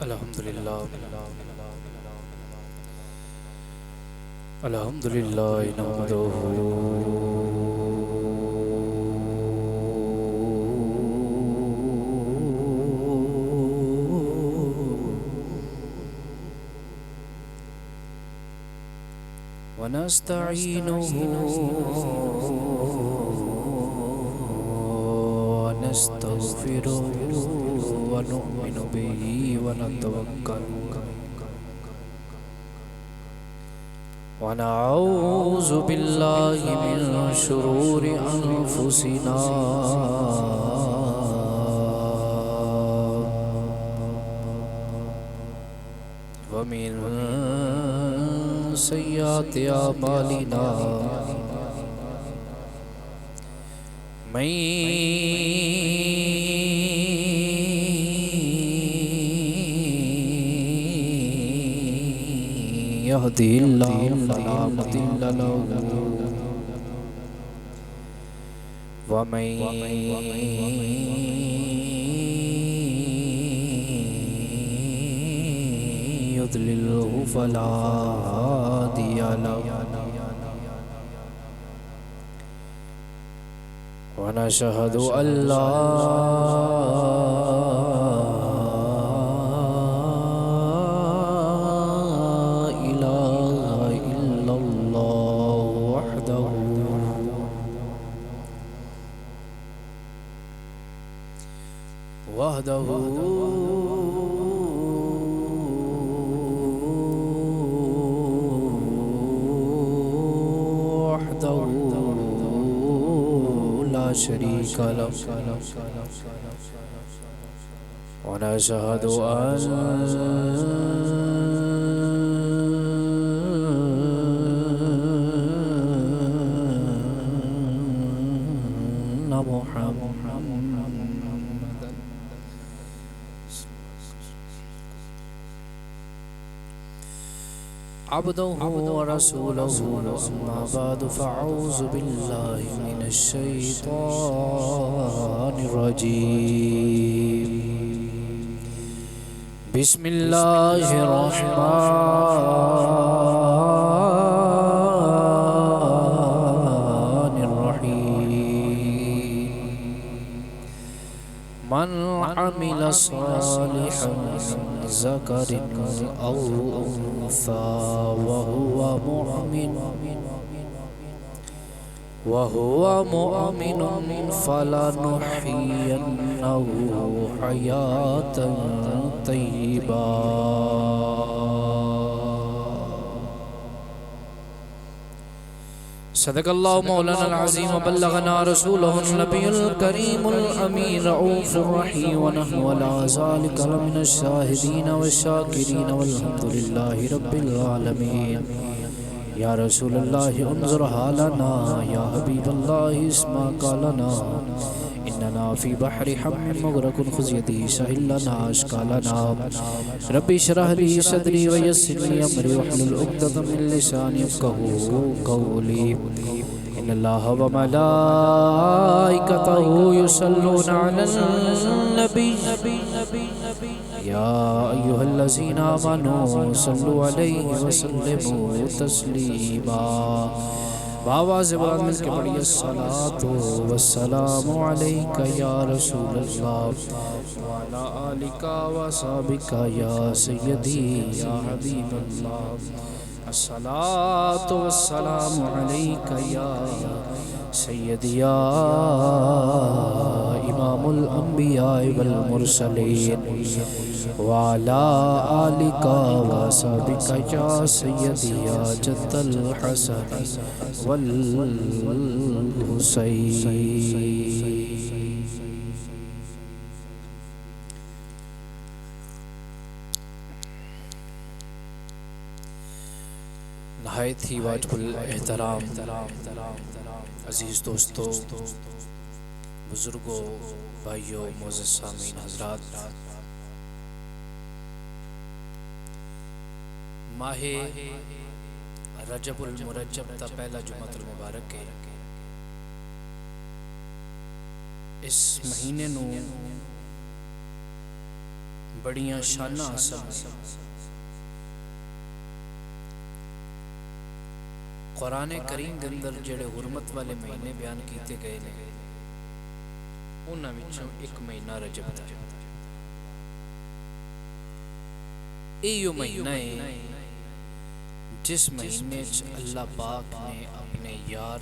الحمدللہ الحمدللہ نحمدہ ونستعینہ ونستغفرہ ونؤمن بہ ونتوکل ونعوذ باللہ من شرور انفسنا ومن سیئات اعمالنا من يهده الله فلا مضل له ومن يضلله فلا هادي له ونشهد أن لا إله إلا الله وحده لا شريك له ونشهد أن محمدا عبده ورسوله أما بعد فأعوذ بالله من الشيطان الرجيم بسم الله الرحمن الرحيم من عمل صالحا من ذكر أو أنثى وهو مؤمن فلنحيينه حياة طيبة صدق الله مولانا العظيم وبلغنا رسوله النبي الكريم الأمين رؤوف الرحيم ونحن على ذلك لمن الشاهدين والشاكرين والحمد لله رب العالمين يا رسول الله انظر حالنا يا حبيب الله اسمع قالنا إننا في بحر حم مغرق خذ يدي سهل لنا أشكالنا ربي اشرح لي صدري ويسر لي أمري واحلل عقدة من لساني يفقهوا قولي إن الله وملائكته يصلون على النبي يا أيها الذين آمنوا صلوا عليه وسلموا تسليما بآواز بلند مل کے پڑھیے الصلاة والسلام عليك يا رسول الله وعلى آلك وصحبك يا سيدي يا حبيب الله الصلاة والسلام عليك يا سيدي يا إمام الأنبياء والمرسلين وعلى آلك وصحبك يا سيدي يا جد الحسن والحسين نہایت ہی واجب الاحترام عزیز دوستو بزرگوں بھائیوں معزز سامعین حضرات ماہ رجب المرجب تا پہلا جمعۃ المبارک ہے اس مہینے نو بڑیاں شاناں حاصل نے۔ قرآن کریم دے اندر جڑے حرمت والے مہینے بیان کیتے گئے نے انہاں وچوں ایک مہینہ رجب دا۔ ایو مہینہ ہے جس مہینے چ اللہ پاک نے اپنے یار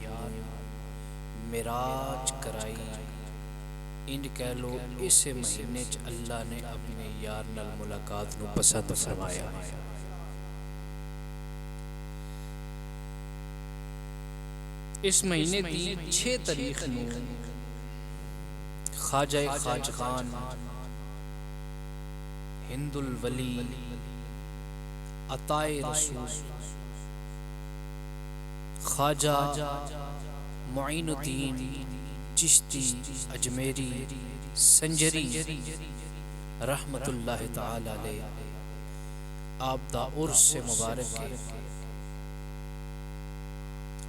معراج کرائی، انج کہہ لو اس مہینے چ اللہ نے اپنے یار نال ملاقات نو پسند فرمایا۔ اس مہینے دی 6 تاریخ نو خواجہ خواجگان ہند الولی عطائے رسول خواجہ معین الدین چشتی اجمیری سنجری رحمت اللہ تعالی علیہ آپ دا عرس سے مبارک ہے۔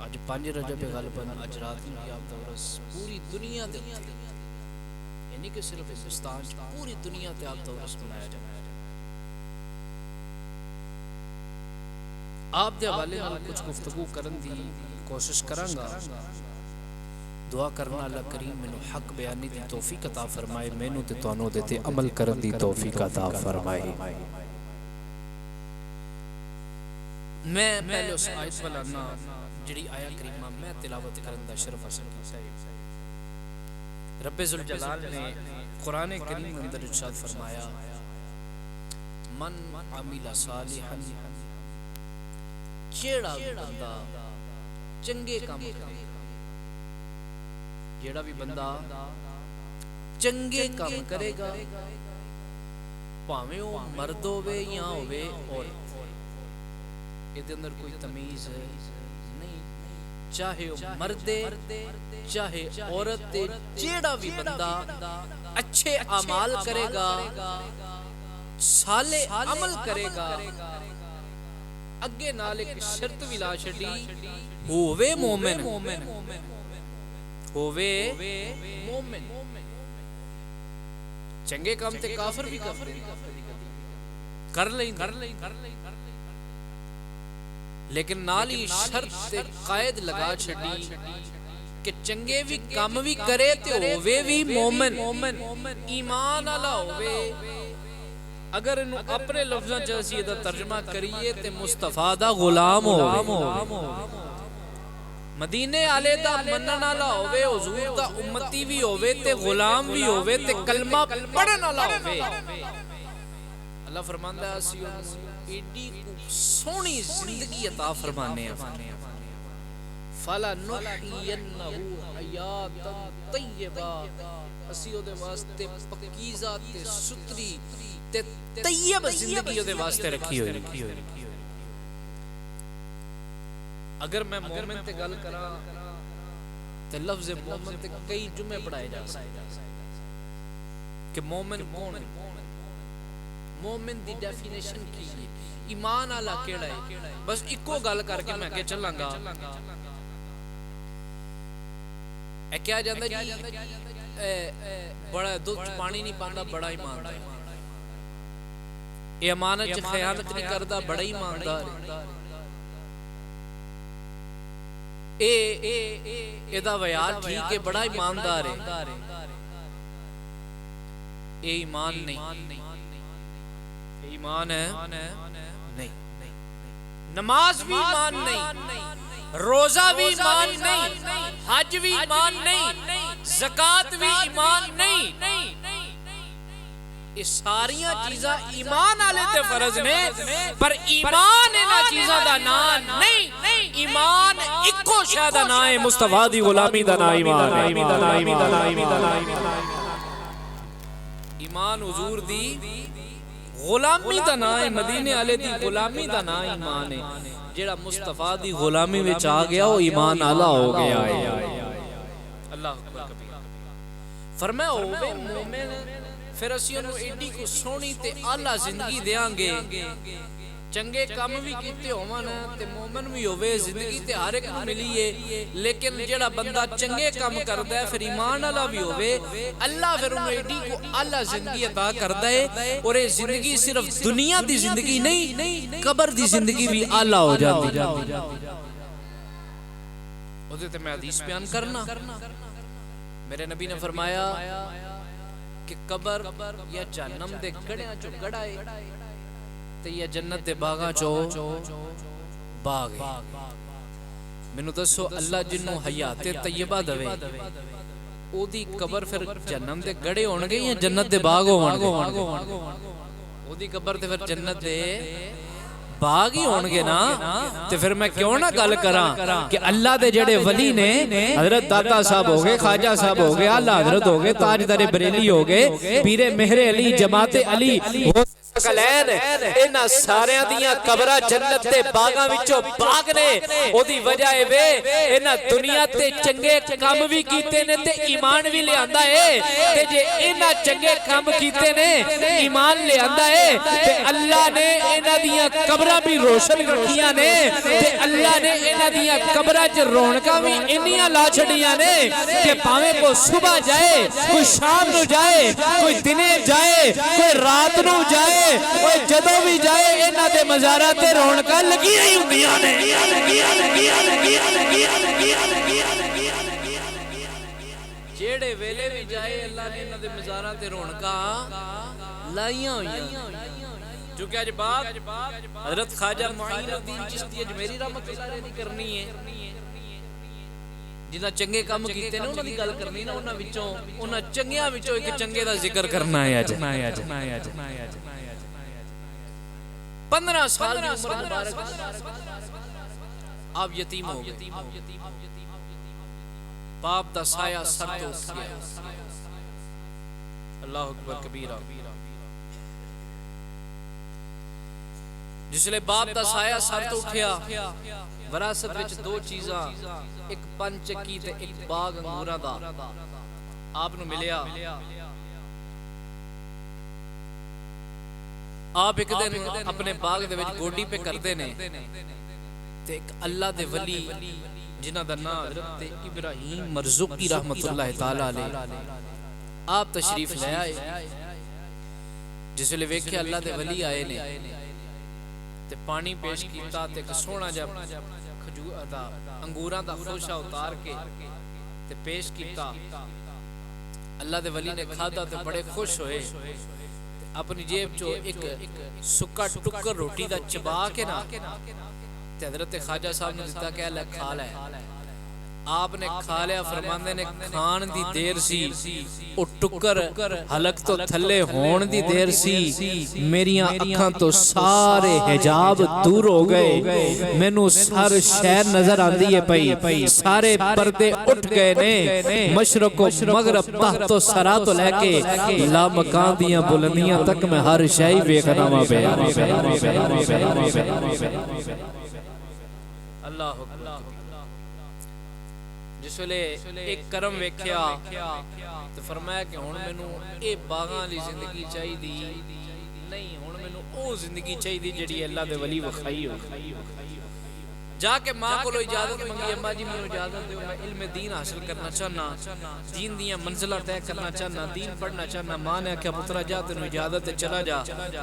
آج 5 رجب غالباً اج رات نوں آپ دا عرس پوری دنیا دے یعنی کہ صرف ہندوستان پوری دنیا تے آپ دا عرس منایا جاتا ہے۔ آپ دے حوالے نال کچھ گفتگو کرن دی کوشش کراں گا۔ دعا کرنا اللہ کریم مینوں حق بیانی دی توفیق عطا فرمائے، مینوں تے تانوں دے تے عمل کرن دی توفیق عطا فرمائے۔ میں پہلے اس آیت والا نا جڑی آیا کریمہ میں تلاوت کرن دا شرف حاصل کیتا ہے۔ رب ذوالجلال نے قرآن کریم اندر ارشاد فرمایا من عمل صالحا، جیڑا بندہ چنگے کام کرے، جیڑا بھی بندہ چنگے کام کرے گا پاویں وہ مرد ہوے یا ہوے عورت، یہ دے اندر کوئی تمیز نہیں، چاہے وہ مرد چاہے عورت، جیڑا بھی بندہ اچھے اعمال کرے گا، صالح عمل کرے گا، اگے نال ایک شرط بھی لا چھڈی ہووے مومن، ہووے مومن۔ چنگے کام تے کافر بھی کر لیں، لیکن نال ہی شرط تے قائد لگا چھڈی کہ چنگے بھی کام بھی کرے تے ہووے بھی مومن، ایمان والا ہووے۔ اگر انہوں اپنے لفظاں چ اسی دا ترجمہ کریے تے مصطفیٰ دا غلام ہووے، مدینے والے دا منن والا ہووے، حضور دا امتی بھی ہووے تے غلام بھی ہووے تے کلمہ پڑھن والا ہووے۔ اللہ فرماندا ہے اسی ایڈی سونی زندگی عطا فرمانے ہیں، فَلَنُحْيِيَنَّهُ حَيَاتًا طَيِّبَةً، اسی او دے واسطے پکیزہ تے ستری تے طیب زندگی او دے واسطے رکھی ہوئی۔ اگر میں مومن تے گل کراں تے لفظ مومن تے کئی جمعے پڑھائے جا سکتے کہ مومن کون ہے، مومن دی ڈیفینیشن کی ہے، ایمان والا کیڑا ہے۔ بس اکو گل کر کے میں کہ چلاں گا، اے کیا جاندا جی بڑا دودھ پانی نہیں پاندا بڑا ایماندار ہے، اے امانت چ خیانت نہیں کردا بڑا ایماندار ہے، اے دا ویار ٹھیک ہے بڑا ایماندار ہے۔ اے ایمان نہیں، ایمان ہے نہیں، نماز بھی ایمان نہیں، روزہ بھی ایمان نہیں، حج بھی ایمان نہیں، زکات بھی ایمان نہیں۔ یہ ساریاں چیزاں ایمان والے تے فرض نے، پر ایمان انہاں چیزاں دا نام نہیں، ایمان اکو شے دا نام ہے، مصطفیٰ دی غلامی دا نام ایمان ہے۔ ایمان حضور دی غلامی دا نام ہے، مدینے والے دی غلامی دا نام ایمان ہے۔ جیڑا مصطفیٰ دی غلامی وچ آ گیا وہ ایمان والا ہو گیا ہے۔ اللہ اکبر کبیر۔ فرمایا ہووے مومن، پھر اسی انہوں ایڈی کو سونی تے اعلیٰ زندگی دیاں گے ਚੰਗੇ ਕੰਮ ਵੀ ਕੀਤੇ ਹੋਵਣ ਤੇ ਮੂਮਨ ਵੀ ਹੋਵੇ, ਜ਼ਿੰਦਗੀ ਤੇ ਹਰ ਇੱਕ ਨੂੰ ਮਿਲੀ ਏ, ਲੇਕਿਨ ਜਿਹੜਾ ਬੰਦਾ ਚੰਗੇ ਕੰਮ ਕਰਦਾ ਹੈ ਫਿਰ ਈਮਾਨ ਵਾਲਾ ਵੀ ਹੋਵੇ, ਅੱਲਾ ਫਿਰ ਉਹਨੂੰ ਏਡੀ ਕੋ ਆਲਾ ਜ਼ਿੰਦਗੀ عطا ਕਰਦਾ ਹੈ। ਔਰ ਇਹ ਜ਼ਿੰਦਗੀ ਸਿਰਫ ਦੁਨੀਆ ਦੀ ਜ਼ਿੰਦਗੀ ਨਹੀਂ, ਕਬਰ ਦੀ ਜ਼ਿੰਦਗੀ ਵੀ ਆਲਾ ਹੋ ਜਾਂਦੀ। ਉਹਦੇ ਤੇ ਮੈਂ ਹਦੀਸ ਬਿਆਨ ਕਰਨਾ, ਮੇਰੇ ਨਬੀ ਨੇ ਫਰਮਾਇਆ کہ قبر یا جہنم دے گڑیاں چو گڑا ہے تے یا جنت دے باغاں چو باغ ہے۔ مینوں دسو اللہ جنوں حیات طیبہ دوے او دی قبر پھر جہنم دے گڑے ہون گے یا جنت دے باغ ہون گے؟ او دی قبر تے پھر جنت دے باغ ہی ہون گے نا۔ تے پھر میں کیوں نہ گل کراں کہ اللہ دے جڑے ولی نے، حضرت داتا صاحب ہو گئے، خواجہ صاحب ہو گئے، اعلیٰ حضرت ہو گئے، تاجدار بریلی ہو گئے، پیر مہر علی، جماعت علی کلین، اینا ساریاں دیاں قبرہ جنت تے باغاں وچوں باغ نے۔ او دی وجہ ہے وے اینا دنیا تے چنگے کام بھی کیتے نے تے ایمان بھی لے آندا ہے، تے جے اینا چنگے کام کیتے نے ایمان لے آندا ہے تے اللہ نے اینا دیاں قبرہ بھی روشن رکھیاں نے، تے اللہ نے اینا دیاں قبرہ چ رونقاں بھی انیاں لا چھڑیاں نے کہ پاویں کو صبح جائے، کوئی شام نو جائے، کوئی دنے جائے، کوئی رات نو جائے، کوئی جدو بھی جائے، انہاں دے مزاراں تے رونقاں لگیاں ہی ہوندیاں نے۔ جیڑے ویلے بھی جائے اللہ نے انہاں دے مزاراں تے رونقاں لائیاں ہوئیاں۔ جو کہ آج بات حضرت خواجہ معین الدین چشتی اجمیری رحمت اللہ علیہ نہیں کرنی ہے، جنہاں چنگے کام کیتے نے انہاں دی گل کرنی نا، انہاں چنگیاں وچوں ایک چنگے دا ذکر کرنا ہے آج۔ 15 سال کی عمر مبارک آپ یتیم ہو گئے، باپ دا سایہ سر تو اٹھ گیا۔ اللہ اکبر کبیرہ۔ جس لئے باپ دا سایہ سر تو اٹھیا، وراثت وچ دو چیزاں، ایک پنچکی تے ایک باغ انگوراں دا آپ نو ملیا۔ آپ ایک دن اپنے باغ دے وچ گوڈی پہ کردے نے تے ایک اللہ دے ولی جنہ دا نام حضرت ابراہیم مرزوقی رحمت اللہ تعالی علیہ، آپ تشریف لے آئے۔ جس لئے ویکھے اللہ دے ولی آئے نے تے پانی پیش کیتا تے ایک سونا جب انگوراں دا خوشہ اتار کے تے پیش کیتا۔ اللہ دے ولی نے کھادا تے بڑے خوش ہوئے، اپنی جیب چو ایک سکا ٹکر روٹی دا چبا کے نا تے حضرت خواجہ صاحب نے دیتا کہ اللہ کھا لے۔ آپ نے کھا لیا، فرماندے نے کھان دی دیر سی، او ٹکر حلق تو تھلے ہون دی دیر سی، میریاں اکھاں تو سارے حجاب دور ہو گئے، مینوں سر شہر نظر آندی ہے پئی، سارے پردے اٹھ گئے نے، مشرق و مغرب تحت و سرا تو لے کے لا مکان دیاں بلندیاں تک میں ہر شئی ویکھنا وا پیا۔ اللہ اکبر۔ جس ویلے ایک کرم ویکھیا تو فرمایا کہ ہن مینوں اے باغاں دی زندگی چاہیدی نہیں، ہن مینوں او زندگی چاہیدی جڑی اللہ دے ولی وکھائی ہو۔ جا کے ماں کو اجازت منگی، اماں جی مینوں اجازت دیو، میں علم دین حاصل کرنا چاہنا، دین دیاں منزلاں طے کرنا چاہنا، دین پڑھنا چاہنا۔ ماں نے آکھیا پترا جا تینوں اجازت ہے چلا جا،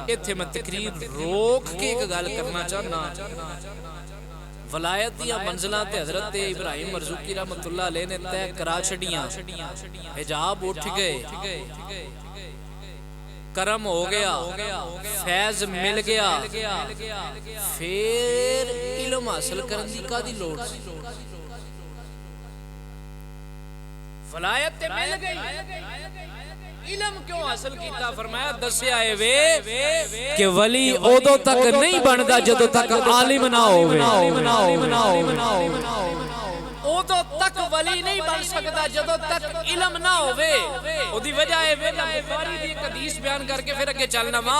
ایتھے میں تقریر روک کے ایک گل کرنا چاہنا۔ ولایت دیا منزلہ تے حضرت ابراہیم مرزوقی رحمت اللہ علیہ نے طے کرا چھڑیاں، حجاب اٹھ گئے، کرم ہو گیا، فیض مل گیا، پھر علم حاصل کرن دی کا دی لوڑ سی؟ ولایت تے مل گئی، علم کیوں حاصل کیتا؟ فرمایا دسیا ہے وے کہ ولی اودوں تک نہیں بندا جدوں تک عالم نہ ہووے۔ او ਉਦੋਂ ਤੱਕ ਵਲੀ ਨਹੀਂ ਬਣ ਸਕਦਾ ਜਦੋਂ ਤੱਕ ਇਲਮ ਨਾ ਹੋਵੇ। ਉਹਦੀ ਵਜ੍ਹਾ ਹੈ ਬੁਖਾਰੀ ਦੀ ਇੱਕ ਹਦੀਸ ਬਿਆਨ ਕਰਕੇ ਫਿਰ ਅੱਗੇ ਚੱਲਣਾ ਵਾ।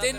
3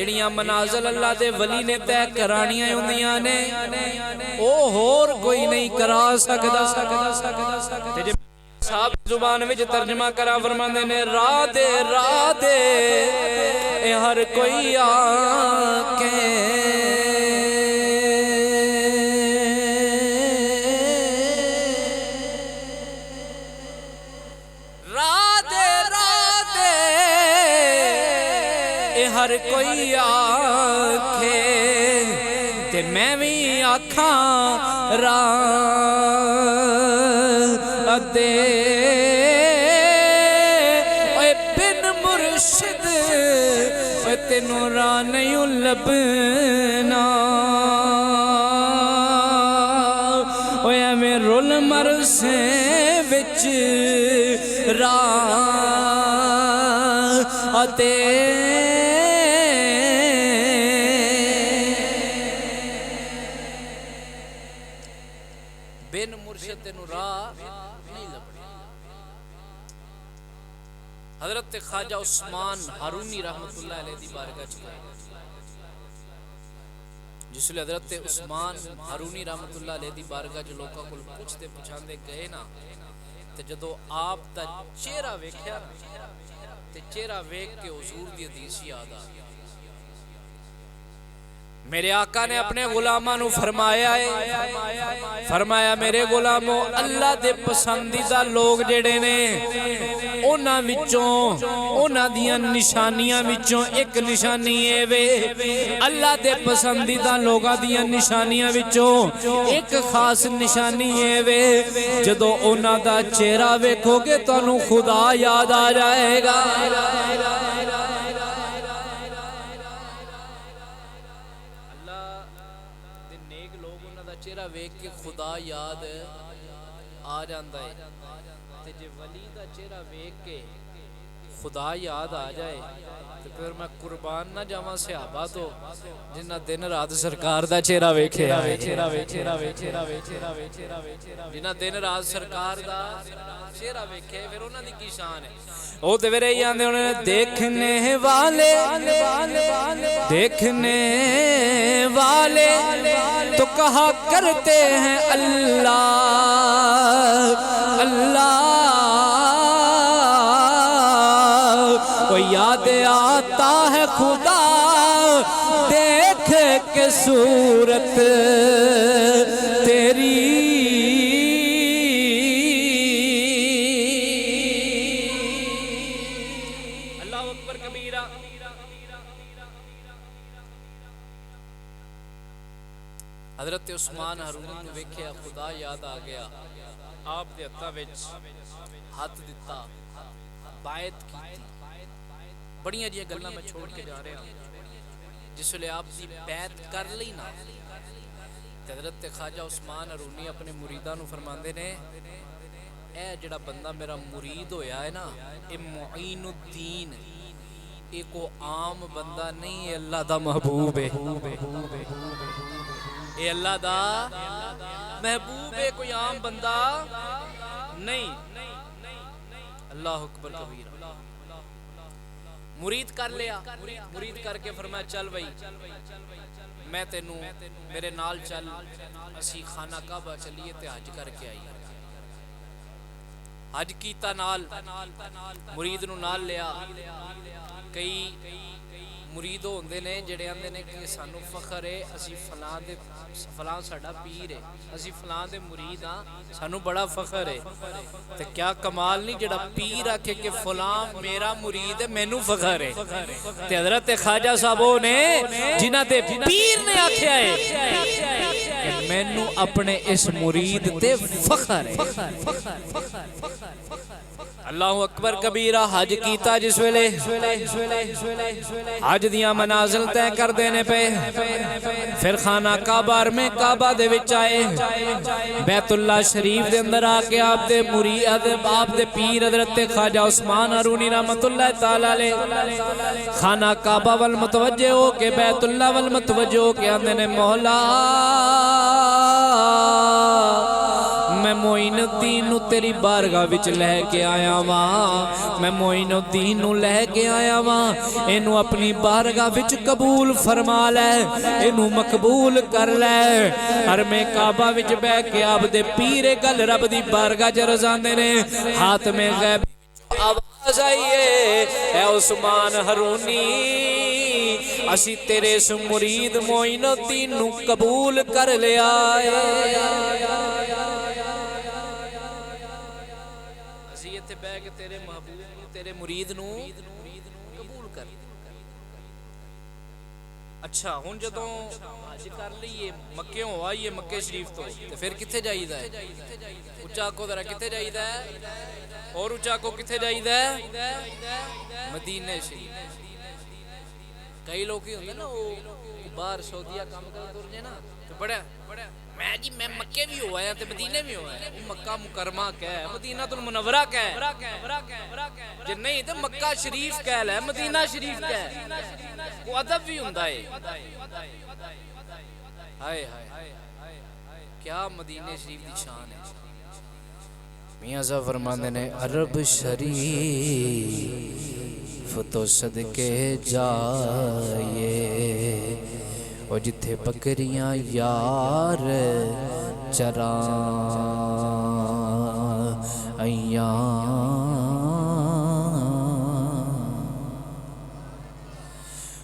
جڑیاں منازل اللہ دے ولی نے طے کرانیاں ہوندیاں نے او ہور کوئی نہیں کرا سکدا تے جے صاحب زبان وچ ترجمہ کرا فرماندے نے راہ دے اے ہر کوئی آکے ہر کوئی آکھے تے میں بھی آکھاں راہ دے اے بن مرشد اے تینوں راہ نہیں لبنا اے میں رول مرسے وچ راہ دے بن مرشد تینوں راہ نہیں لبنی۔ حضرت خواجہ عثمان ہارونی رحمت اللہ علیہ دی بارگاہ چکا جس لئے حضرت عثمان ہارونی رحمت اللہ علیہ دی بارگاہ جو لوگوں کو پوچھتے پوچھاندے گئے نا تے جدو آپ دا چہرہ ویکھیا تے چہرہ ویکھ کے حضور دی حدیث یاد آ میرے آقا نے اپنے غلاماں نو فرمایا میرے غلاموں اللہ دے پسندیدہ لوگ جڑے نے اونا دیاں نشانیاں وچوں ایک نشانی اے وے اللہ دے پسندیدہ لوگاں دیاں نشانیاں وچوں ایک خاص نشانی اے وے جدو اونا دا چہرہ ویکھو گے تانوں خدا یاد آ جائے گا چہرہ ویکھ کے خدا یاد آ جاندا ہے تے جے ولی دا چہرہ ویکھ کے خدا یاد آ جائے تے پھر میں قربان نہ جاواں صحابہ تو جنہ دن رات سرکار دا چہرہ ویکھے جنہ دن رات سرکار دا چہرہ ویکھے پھر انہاں دی کی شان ہے او تے ویرے ہی آندے انہاں دیکھنے والے تو کہا کرتے ہیں اللہ وہ یاد آتا ہے خدا دیکھ کے صورت تیری اللہ اکبر کبیرہ حضرت عثمان ہارونی نے ویکھیا خدا یاد آ گیا آپ دے ہتھاں وچ ہاتھ دتا بیعت کی بڑیاں جی گلاں میں چھوڑ کے جا رہا ہوں جس لئے آپ دی بیعت کر لی نا حضرت خواجہ عثمان ہارونی اپنے مریداں نو فرماندے نے اے جڑا بندہ میرا مرید ہویا ہے نا اے معین الدین اے کو عام بندہ نہیں ہے اللہ دا محبوب ہے اے اللہ دا محبوب ہے کوئی عام بندہ نہیں اللہ اکبر کبیر مرید کر لیا مرید کر کے فرمایا چل بھائی میں تینوں میرے نال چل اسی خانہ کعبہ چلیے تے حج کر کے آئی حج کیتا نال مرید نو نال لیا کئی مرید ہوندے نے جڑے آندے نے کہ سانو فخر ہے اسی فلاں ساڈا پیر ہے اسی فلاں دے مرید ہاں سانو بڑا فخر ہے تے کیا کمال نہیں جڑا پیر آکھے کہ فلاں میرا مرید ہے مینوں فخر ہے تے حضرت خواجہ صاحبوں نے جنہاں دے پیر نے آکھیا ہے کہ مینوں اپنے اس مرید تے فخر ہے اللہ اکبر کبیرہ حج کیتا جس ویلے حج دیاں منازل طے کر دینے پہ پھر خانہ کعبہ میں کعبہ دے وچ آئے بیت اللہ شریف دے اندر آکے آپ دے مرید آپ دے پیر حضرت خواجہ عثمان ہارونی رحمت اللہ تعالی علیہ خانہ کعبہ والمتوجہ ہو کے بیت اللہ والمتوجہ ہو کے آندے نے مولا میں معین الدین نو تیری بارگاہ وچ لے کے آیا واں میں معین الدین نو لے کے آیا واں اینو اپنی بارگاہ وچ قبول فرما لے اینو مقبول کر لے حرم کعبہ وچ بیٹھ کے آپ دے پیر گل رب دی بارگاہ چ رضاندے نے ہاتھ میں غیب آواز آئیے اے عثمان ہرونی اسی تیرے اس مرید معین الدین نو قبول کر لیا اسی ایتھے بیٹھ کے تیرے محبوب نو تیرے مرید نو قبول کر اچھا ہن جدوں حج کر لئیے مکے ہو آئیے مکے شریف تو پھر کتھے جائیدا ہے اچھا کو ذرا کتھے جائیدا ہے اور اچھا کو کتھے جائیدا ہے مدینے شریف کئی لوگ ہی ہوندے نا وہ باہر سعودیہ کام کر تر جے نا تو بڑا میں مکے بھی ہوا ہے تے مدینے بھی ہوا ہے مکہ مکرمہ کہہ مدینہ المنورہ کہہ جے نہیں تے مکہ شریف کہہ لے مدینہ شریف کہہ وہ ادب بھی ہوندا ہے ہائے ہائے کیا مدینے شریف دی شان ہے میاں صاحب فرماندے نے عرب شریف تو صدقے جائے اور جتھے بکریاں یار چرائیاں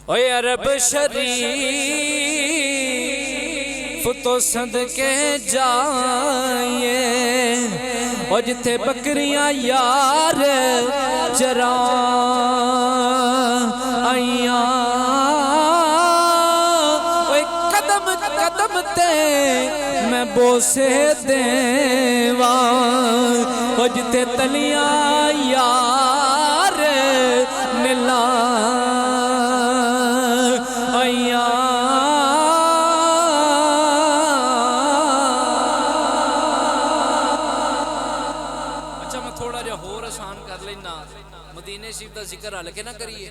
اوے عرب شریف تو صدقے جائے اور جتھے بکریاں یار چرائیاں قدم قدم تے میں بوسے دیواں اور جتھے تلیاں یار نلا مدینے شریف دا ذکر ہل کے نہ کریے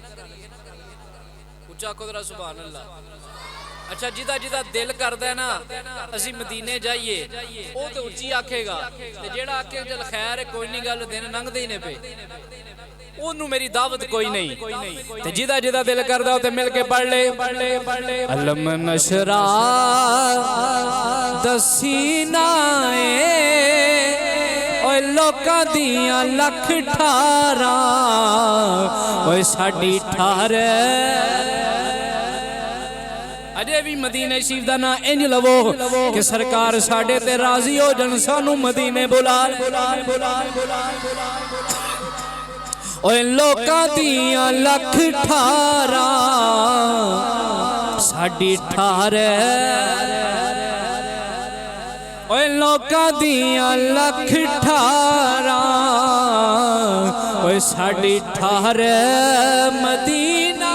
اچھا کو ذرا سبحان اللہ اچھا جدا جدا دل کردا ہے نا اسی مدینے جائیے او تے اچھی آکھے گا تے جیڑا آکھے چل خیر ہے کوئی نہیں گل دن لنگ دے نے پے اونوں میری دعوت کوئی نہیں تے جدا جدا دل کردا تے مل کے پڑھ لے علم نشرا دسینا اوے لوکاں دیاں لکھ ٹھاراں اوے ساڈی ٹھار اجے بھی مدینے شریف دا نا انج لو کہ سرکار ساڈے تے راضی ہو جن سانو مدینے بلا اوے لوکاں دیاں لکھ ٹھاراں ساڈی ٹھار اوے لوکاں دیاں لکھ ٹھاراں اوے ساڈی ٹھار مدینہ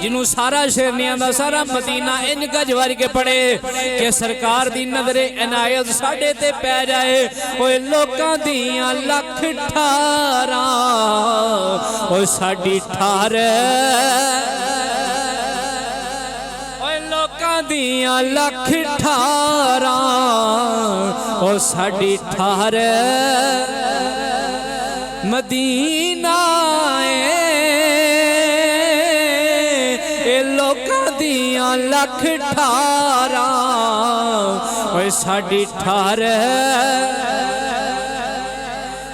جنوں سارا شیرنیاں دا سارا مدینہ ان گج وار کے پڑے کہ سرکار دی نظر عنایت ساڈے تے پے جائے اوے لوکاں دیاں لکھ ٹھاراں اوے ساڈی ٹھار دیاں لکھ ٹھاراں او ساڈی ٹھار مدینہ اے لوکاں دیاں لکھ ٹھاراں او ساڈی ٹھار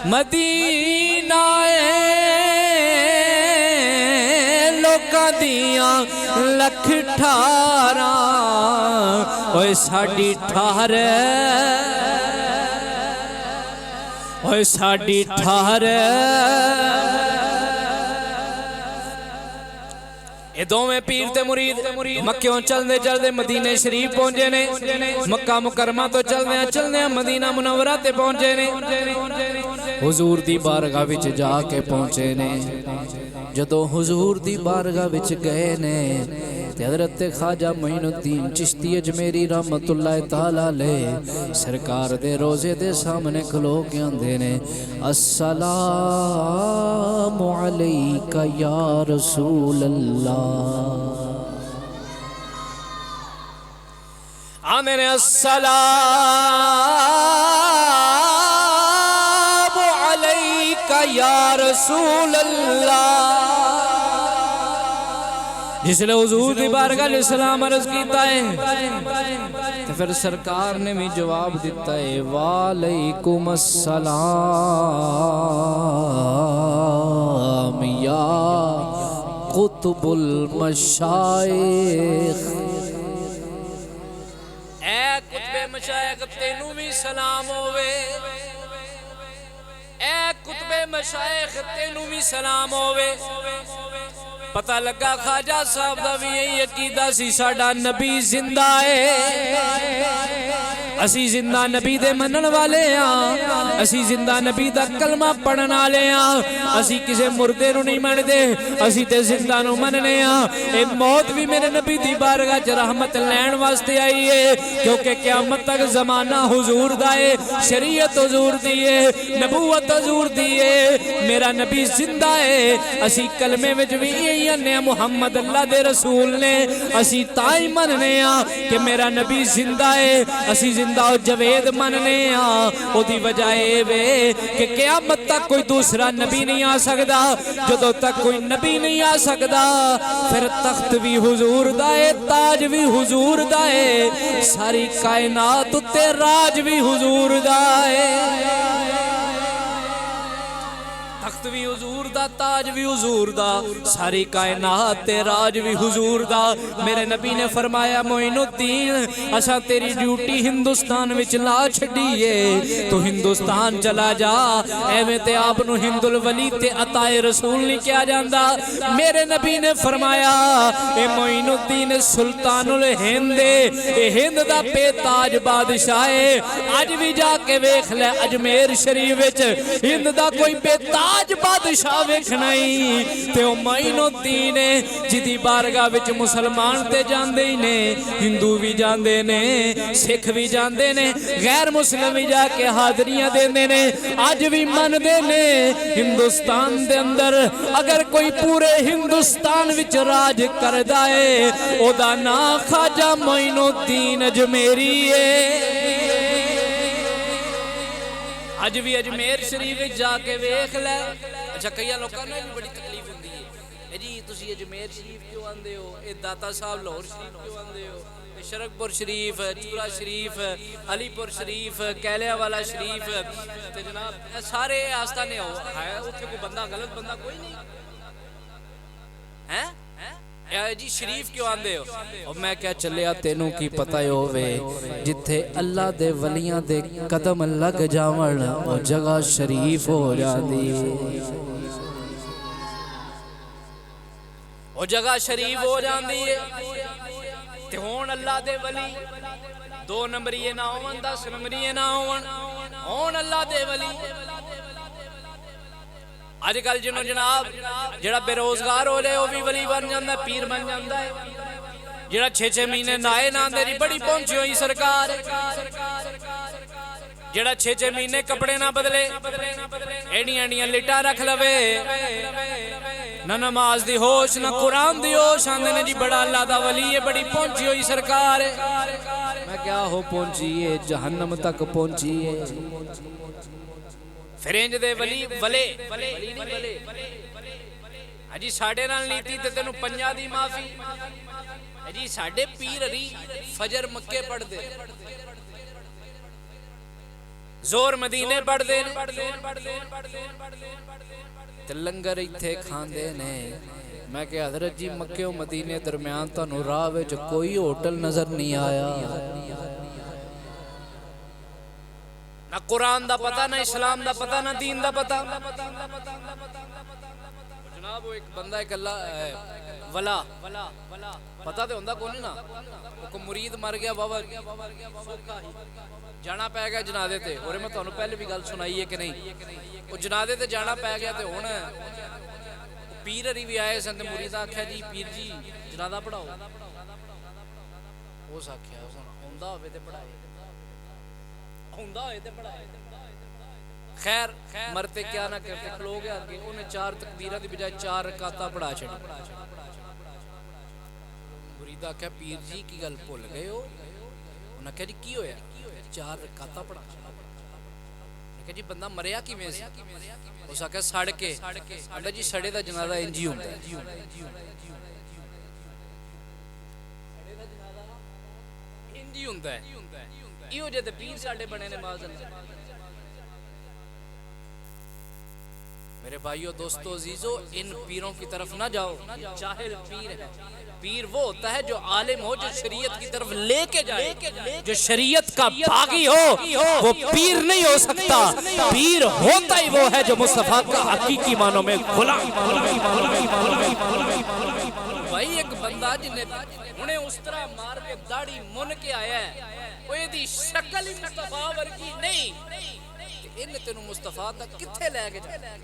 مدینہ لوکاں دیاں لکھ ٹھاراں اوے ساڈی ٹھار اوے ساڈی ٹھار اے دوویں پیر تے مرید مکیوں چلدے چلدے مدینے شریف پہنچے نے مکہ مکرمہ تو چلدے مدینہ منورہ تے پہنچے نے حضور دی بارگاہ وچ جا کے پہنچے نے جدو حضور دی بارگاہ وچ گئے نے تے حضرت خواجہ معین الدین چشتی اجمیری رحمت اللہ تعالی علیہ سرکار دے روزے دے سامنے کھلو کے آندے نے السلام علیکہ یا رسول اللہ آندے نے السلام رسول اللہ جس نے حضور دی بارگاہ علیہ السلام عرض کیتا ہے تو پھر سرکار نے بھی جواب دیتا ہے وعلیکم السلام یا قطب المشائخ اے قطب مشائخ تینوں بھی سلام ہوئے اے قطب مشائخ تینوں بھی سلام ہوئے پتہ لگا خواجہ صاحب دا بھی یہی عقیدہ سی ساڈا نبی زندہ ہے اسی زندہ نبی دے منن والے ہاں اسی زندہ نبی دا کلمہ پڑھن والے ہاں اسی کسے مردے نو نہیں من دے اسی تے زندہ نو مننے ہاں اے موت بھی میرے نبی دی بارگاہ چ رحمت لین واسطے آئی ہے کیونکہ قیامت تک زمانہ حضور دا ہے شریعت حضور دی ہے نبوت حضور دی ہے میرا نبی زندہ ہے اسی کلمے وچ بھی یہی اننے محمد اللہ دے رسول نے اسی تائی مننے ہاں کہ میرا نبی زندہ ہے اسی زندہ و جوید مننے ہاں او دی وجہ اے وے کہ قیامت تک کوئی دوسرا نبی نہیں آ سکدا جدوں تک کوئی نبی نہیں آ سکدا پھر تخت بھی حضور دا ہے تاج بھی حضور دا ہے ساری کائنات تے راج بھی حضور دا ہے تخت بھی حضور دا تاج بھی حضور دا ساری کائنات تے راج بھی حضور دا میرے نبی نے فرمایا معین الدین اسا تیری ڈیوٹی ہندوستان وچ لا چھڈیے تو ہندوستان چلا جا ایویں تے آپ نو ہند الولی تے عطا رسول نہیں کیا جاندا میرے نبی نے فرمایا اے معین الدین سلطان الہند اے ہند دا بے تاج بادشاہ ہے اج بھی جا کے ویکھ لے اجمیر شریف وچ ہند دا کوئی بے تاج بادشاہ ویکھنائی تے او معین الدین جدی بارگاہ وچ مسلمان تے جاندے ہی نے ہندو بھی جاندے نے سکھ بھی جاندے نے غیر مسلم بھی جا کے حاضریاں دیندے نے اج بھی مندے نے ہندوستان دے اندر اگر کوئی پورے ہندوستان وچ راج کردا ہے او دا نام خواجہ معین الدین اجمیری ہے اج بھی اجمیر شریف جا کے ویکھ لے اچھا کئی لوکاں نوں بھی بڑی تکلیف ہوندی ہے جی تسی اجمیر شریف کیوں آندے ہو اے داتا صاحب لاہور شریف کیوں آندے ہو شرک پور شریف چورا شریف علی پور شریف کیلیا والا شریف تے جناب سارے آستانے ہو ہے اوتھے کوئی بندہ غلط بندہ کوئی نہیں ہیں جی شریف کیوں آندے ہو اور میں کیا چلیا تینوں کی پتہ ہووے جتھے اللہ دے ولیاں دے قدم لگ جاون او جگہ شریف ہو جاندی او جگہ شریف ہو جاندی ہے تے ہون اللہ دے ولی 2 نمبری نہ ہون 10 نمبری نہ ہون اللہ دے ولی آج کل جنہوں جناب جڑا بے روزگار ہو جائے وہ بھی ولی بن جاندہ ہے پیر بن جاندہ ہے جڑا 6 مہینے نائے ناندے دی بڑی پہنچی ہوئی سرکار جڑا 6 مہینے کپڑے نہ بدلے ایڑیاں لٹا رکھ لوے نہ نماز دی ہوش نہ قرآن دی ہوش آندے نے جی بڑا اللہ دا ولی ہے بڑی پہنچی ہوئی سرکار میں کیا ہو پہنچی ہے جہنم تک پہنچی ہے فرینج دے ولی ولے جی ساڑھے نال نیتی تے تینوں پنجا دی معافی جی ساڑھے پیر علی فجر مکے پڑھ دے زور مدینے پڑھ دے تے لنگر ایتھے کھاندے نے میں کہ حضرت جی مکے و مدینے درمیان تانوں راہ وچ کوئی ہوٹل نظر نہیں آیا نہ قرآن دا پتہ نہ اسلام دا پتہ نہ دین دا پتہ جناب وہ ایک بندہ ایک اللہ ولا پتہ تے ہوندا کون نا کو مرید مر گیا بابا جانا پے گیا جنازے تے اور میں تانوں پہلے بھی گل سنائی ہے کہ نہیں وہ جنازے تے جانا پے گیا تے ہن پیر ہری بھی آئے سن تے مرید آکھیا جی پیر جی جنازہ پڑھاؤ اس آکھیا ہوندا ہوے تے پڑھائے خیر مرتے کیا نہ کرتے کھلو گیا کہ انہیں 4 تکبیرہ دی بجائے 4 رکعتاں پڑھا چھڑی مریدہ کہا پیر جی کی گل بھول گئے ہو انہاں کہا جی کی ہویا 4 رکعتاں پڑھا کہ جی بندہ مریا کیویں سی؟ اس آکھیا سڑ کے۔ آندا جی سڑے دا جنازہ انج ہی ہوندا ہے۔ انج ہی ہوندا ہے۔ ایہو جے تے پیر ساڈے بنے نے معاذ اللہ۔ میرے بھائیو دوستو عزیزو، ان پیروں کی طرف نہ جاؤ، جاہل پیر ہے۔ پیر وہ ہوتا ہے جو عالم ہو، جو شریعت کی طرف لے کے جائے، جو شریعت کا باغی ہو، وہ پیر نہیں ہو سکتا۔ پیر ہوتا ہی وہ ہے جو مصطفیٰ کا حقیقی معنوں میں غلام۔ بھائی ایک بندہ جنہیں انہیں اس طرح مار کے داڑھی من کے آیا ہے، وہ یہ شکل ہی مصطفیٰ ورگی نہیں، ان تینوں مصطفیٰ تک کتھے لے کے جائے؟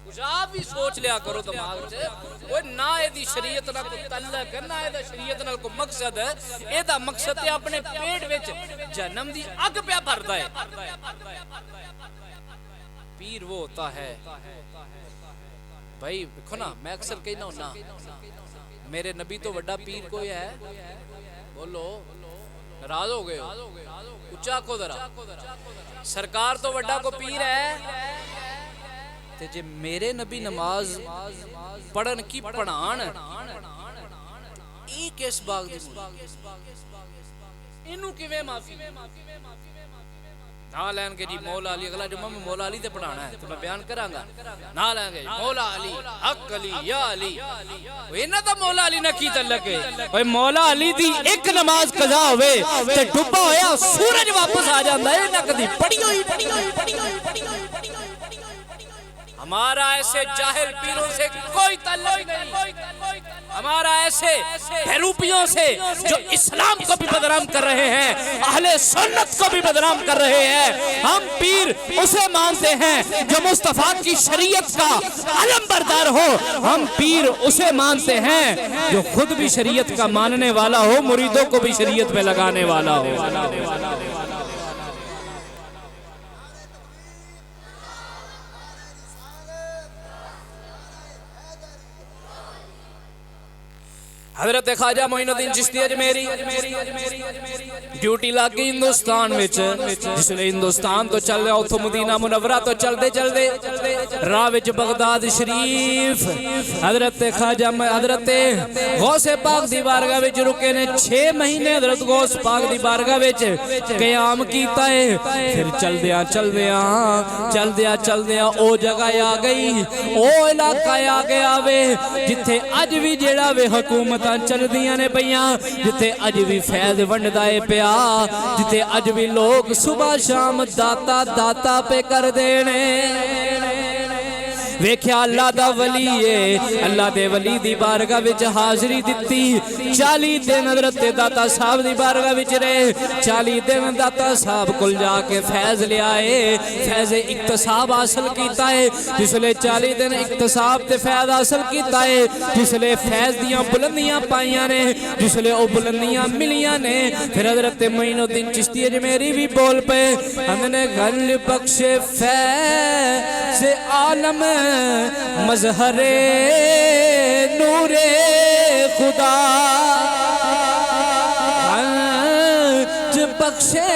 کچھ آپ بھی سوچ لیا کرو دماغ سے، وہ نہ ایدی شریعت نہ کو تعلق ہے، نہ ایدہ شریعت نہ کو مقصد ہے، ایدہ مقصد ہے اپنے پیٹ وچ جہنم دی اگ پہ بھردا ہے۔ پیر وہ ہوتا ہے بھائی، دیکھو نا، میں اکثر کہنا ہونا میرے نبی تو وڈا پیر کوئی ہے؟ بولو، ناراض ہو گئے ہو؟ اچھا کو ذرا، سرکار تو وڈا کو پیر ہے؟ تے جے میرے نبی نماز پڑھن کی پڑھان ایک اس باغ دی انہوں کیویں معافی نہ لین کے جی مولا علی، اگلا جمعہ میں مولا علی تے پڑھانا ہے تو میں بیان کراں گا، نہ لین گے مولا علی حق علی یا علی، انہاں دا مولا علی نہ کی تعلق ہے؟ اوے مولا علی دی ایک نماز قضا ہوئے تے ڈوبا ہویا سورج واپس آ جاندا ہے، نہ کدی پڑھی ہوئی۔ ہمارا ایسے جاہل پیروں سے کوئی تعلق نہیں، ہمارا ایسے بہروپیوں سے جو اسلام کو بھی بدنام کر رہے ہیں، اہل سنت کو بھی بدنام کر رہے ہیں۔ ہم پیر اسے مانتے ہیں جو مصطفیٰ کی شریعت کا علم بردار ہو، ہم پیر اسے مانتے ہیں جو خود بھی شریعت کا ماننے والا ہو، مریدوں کو بھی شریعت میں لگانے والا ہو۔ حضرت خواجہ معین الدین چشتی اجمیری ڈیوٹی لگ گئی ہندوستان وچ، جس لئے ہندوستان تو چل رہا اتھو مدینہ منورہ تو چل دے راہ وچ بغداد شریف حضرت خواجہ حضرت غوث پاک دی بارگاہ وچ رکے نے 6 مہینے حضرت غوث پاک دی بارگاہ وچ قیام کیتا ہے۔ پھر چل دیا او جگہ آ گئی، او علاقہ آ گیا وے جتھے اج بھی جیڑا وے حکومت چل دیاں نے پیاں، جتے اج بھی فیض ونڈدائے پیا، جتے اج بھی لوگ صبح شام داتا پہ کر دینے۔ ویکھیا اللہ دا ولی ہے، اللہ دے ولی دی بارگاہ وچ حاضری دتی، 40 دن حضرت داتا صاحب دی بارگاہ وچ رہے، 40 دن داتا صاحب کل جا کے فیض لے آئے، فیض اکتساب حاصل کیتا ہے، جس لئے 40 دن اکتساب تے فیض حاصل کیتا ہے، جس لئے فیض دیاں بلندیاں پائیاں نے، جس لئے او بلندیاں ملیاں نے۔ پھر حضرت معین الدین چشتی اجمیری بھی بول پے، ہم نے گھر بخش فیض عالم مظہر نور خدا، جو بخشے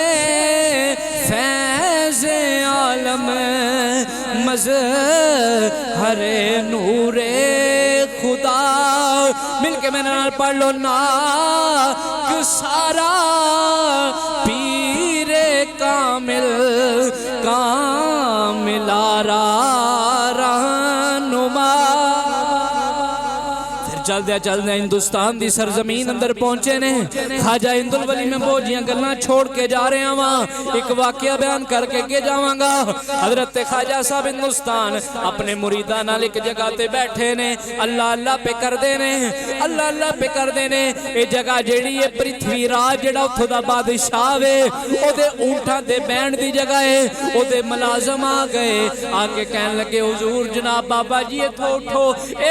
فیض عالم مظہر نور خدا۔ مل کے میں نے پڑھ لو نا کہ سارا پیر کامل آرا رہنما۔ چل دیا ہندوستان دی سرزمین اندر پہنچے نے، خواجہ ہندالولی میں بوجھیاں گلنا چھوڑ کے جا رہے ہیں وہاں، ایک واقعہ بیان کر کے جاواں گا۔ حضرت خواجہ صاحب ہندوستان اپنے مریداں نال ایک جگہ تے بیٹھے نے، اللہ پہ کر دینے، اللہ پہ کر دینے۔ اے جگہ جیڑی ہے پرتھوی راج جیڑا اتھو دا بادشاہ وے، او دے اونٹاں دے بینڈ دی جگہ ہے، او دے ملازم آ گئے، آ کے کہن لگے حضور جناب بابا جی اتھو اٹھو، اے